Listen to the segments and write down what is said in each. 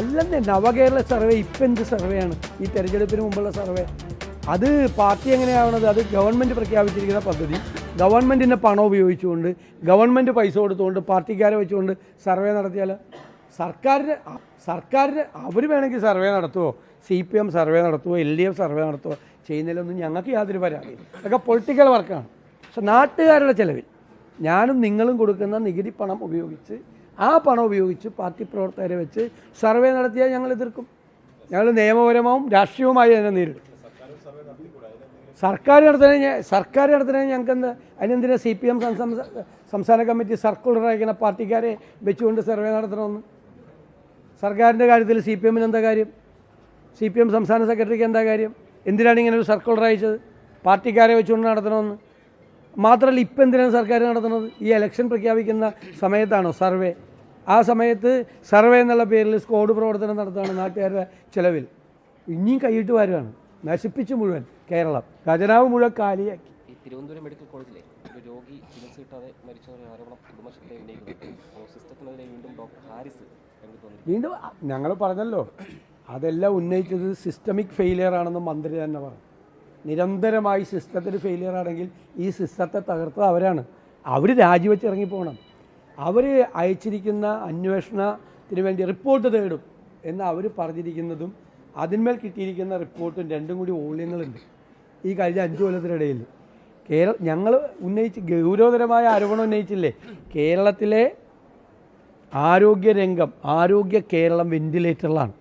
അല്ലെന്നേ നവകേരള സർവേ ഇപ്പം എന്ത് സർവേയാണ് ഈ തെരഞ്ഞെടുപ്പിന് മുമ്പുള്ള സർവേ? അത് പാർട്ടി എങ്ങനെയാവണത്? അത് ഗവൺമെൻറ് പ്രഖ്യാപിച്ചിരിക്കുന്ന പദ്ധതി, ഗവൺമെൻറ്റിൻ്റെ പണം ഉപയോഗിച്ചുകൊണ്ട് ഗവൺമെൻറ് പൈസ കൊടുത്തുകൊണ്ട് പാർട്ടിക്കാരെ വെച്ചുകൊണ്ട് സർവേ നടത്തിയാൽ സർക്കാരിന് അവർ വേണമെങ്കിൽ സർവേ നടത്തുമോ, CPM സർവേ നടത്തുമോ, LDF സർവേ നടത്തുമോ, ചെയ്യുന്നതിലൊന്നും ഞങ്ങൾക്ക് യാതൊരു പരാതിയില്ല. അതൊക്കെ പൊളിറ്റിക്കൽ വർക്കാണ്. പക്ഷെ നാട്ടുകാരുടെ ചിലവിൽ ഞാനും നിങ്ങളും കൊടുക്കുന്ന നികുതി പണം ഉപയോഗിച്ച് ആ പണം ഉപയോഗിച്ച് പാർട്ടി പ്രവർത്തകരെ വെച്ച് സർവേ നടത്തിയാൽ ഞങ്ങൾ എതിർക്കും. ഞങ്ങൾ നിയമപരമാവും രാഷ്ട്രീയവുമായി അതിനെ നേരിടും. സർക്കാർ നടത്തുന്നതിന് ഞങ്ങൾക്ക് എന്താ? അതിനെന്തിനാ CPM സംസ്ഥാന കമ്മിറ്റി സർക്കുലർ അയക്കുന്ന പാർട്ടിക്കാരെ വെച്ചുകൊണ്ട് സർവേ നടത്തണമെന്ന്? സർക്കാരിൻ്റെ കാര്യത്തിൽ CPMന് എന്താ കാര്യം? CPM സംസ്ഥാന സെക്രട്ടറിക്ക് എന്താ കാര്യം? എന്തിനാണ് ഇങ്ങനെ ഒരു സർക്കുലർ അയച്ചത്? പാർട്ടിക്കാരെ വെച്ചുകൊണ്ട് നടത്തണമെന്ന്? മാത്രമല്ല, ഇപ്പം എന്തിനാണ് സർക്കാർ നടത്തുന്നത്? ഈ ഇലക്ഷൻ പ്രഖ്യാപിക്കുന്ന സമയത്താണോ സർവേ? ആ സമയത്ത് സർവേ എന്നുള്ള പേരിൽ സ്ക്വാഡ് പ്രവർത്തനം നടത്തുകയാണ് നാട്ടുകാരുടെ ചിലവിൽ. ഇനിയും കൈയിട്ട് വരുവാണ്, നശിപ്പിച്ച് മുഴുവൻ കേരളം, ഖജനാവ് മുഴുവൻ കാലിയാക്കി. ഈ തിരുവനന്തപുരം മെഡിക്കൽ കോളേജിലെ ഒരു രോഗി ചികിത്സ കിട്ടാതെ മരിച്ചവരുടെ ആരോപണം കുടുംബശക്തി ഉന്നയിക്കുന്നു. സിസ്റ്റത്തിനെതിരെ വീണ്ടും ഡോക്ടർ ഹാരിസ് വീണ്ടും ഞങ്ങൾ പറഞ്ഞല്ലോ, അതെല്ലാം ഉന്നയിച്ചത് സിസ്റ്റമിക് ഫെയിലിയർ ആണെന്ന് മന്ത്രി തന്നെ പറഞ്ഞു. നിരന്തരമായി സിസ്റ്റത്തിന് ഫെയിലിയർ ആണെങ്കിൽ ഈ സിസ്റ്റത്തെ തകർത്തത് അവരാണ്. അവർ രാജിവെച്ച് ഇറങ്ങിപ്പോകണം. അവർ അയച്ചിരിക്കുന്ന അന്വേഷണത്തിന് വേണ്ടി റിപ്പോർട്ട് തേടും എന്ന് അവർ പറഞ്ഞിരിക്കുന്നതും അതിന്മേൽ കിട്ടിയിരിക്കുന്ന റിപ്പോർട്ടും രണ്ടും കൂടി മൂല്യങ്ങളുണ്ട്. ഈ കഴിഞ്ഞ 5 കൊല്ലത്തിനിടയിൽ ഞങ്ങൾ ഉന്നയിച്ച് ഗൗരവതരമായ ആരോപണം ഉന്നയിച്ചില്ലേ? കേരളത്തിലെ ആരോഗ്യരംഗം, ആരോഗ്യ കേരളം വെന്റിലേറ്ററിലാണ്.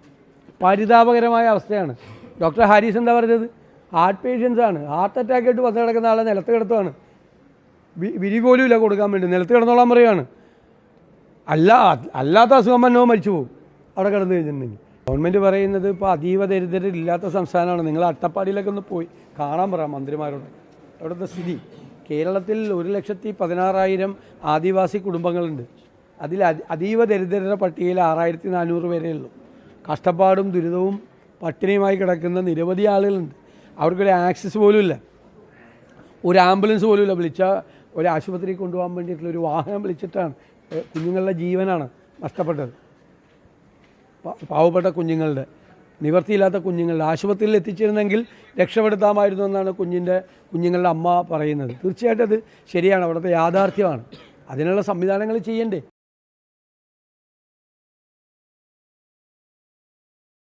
പരിതാപകരമായ അവസ്ഥയാണ്. ഡോക്ടർ ഹാരിസ് എന്താ പറഞ്ഞത്? ഹാർട്ട് പേഷ്യൻസ് ആണ്, ഹാർട്ട് അറ്റാക്ക് ആയിട്ട് വന്ന് കിടക്കുന്ന ആളെ നിലത്ത് കിടത്തുകയാണ്. വിരി പോലും ഇല്ല കൊടുക്കാൻ വേണ്ടി, നിലത്ത് കിടന്നോളാൻ പറയുകയാണ്. അല്ലാത്ത അസുഖം വന്നോ മരിച്ചു പോകും അവിടെ കിടന്നു കഴിഞ്ഞിട്ടുണ്ടെങ്കിൽ. ഗവൺമെൻറ് പറയുന്നത് ഇപ്പോൾ അതീവ ദരിദ്രരില്ലാത്ത സംസ്ഥാനമാണ്. നിങ്ങൾ അട്ടപ്പാടിയിലൊക്കെ ഒന്ന് പോയി കാണാൻ പറയാം മന്ത്രിമാരോട് അവിടുത്തെ സ്ഥിതി. കേരളത്തിൽ 1,16,000 ആദിവാസി കുടുംബങ്ങളുണ്ട്. അതിൽ അതീവ ദരിദ്രരുടെ പട്ടികയിൽ 6,400 പേരേ ഉള്ളൂ. കഷ്ടപ്പാടും ദുരിതവും പട്ടിണിയുമായി കിടക്കുന്ന നിരവധി ആളുകളുണ്ട്. അവർക്കൊരു ആക്സസ് പോലും ഇല്ല, ഒരു ആംബുലൻസ് പോലും ഇല്ല. വിളിച്ചാൽ ഒരു ആശുപത്രിയിൽ കൊണ്ടുപോകാൻ വേണ്ടിയിട്ടുള്ള ഒരു വാഹനം വിളിച്ചിട്ടാണ്. കുഞ്ഞുങ്ങളുടെ ജീവനാണ് നഷ്ടപ്പെട്ടത്. പാവപ്പെട്ട കുഞ്ഞുങ്ങളുടെ, നിവർത്തിയില്ലാത്ത കുഞ്ഞുങ്ങളുടെ ആശുപത്രിയിൽ എത്തിച്ചിരുന്നെങ്കിൽ രക്ഷപ്പെടുത്താമായിരുന്നു എന്നാണ് കുഞ്ഞുങ്ങളുടെ അമ്മ പറയുന്നത്. തീർച്ചയായിട്ടും അത് ശരിയാണ്, അവിടുത്തെ യാഥാർത്ഥ്യമാണ്. അതിനുള്ള സംവിധാനങ്ങൾ ചെയ്യണ്ടേ?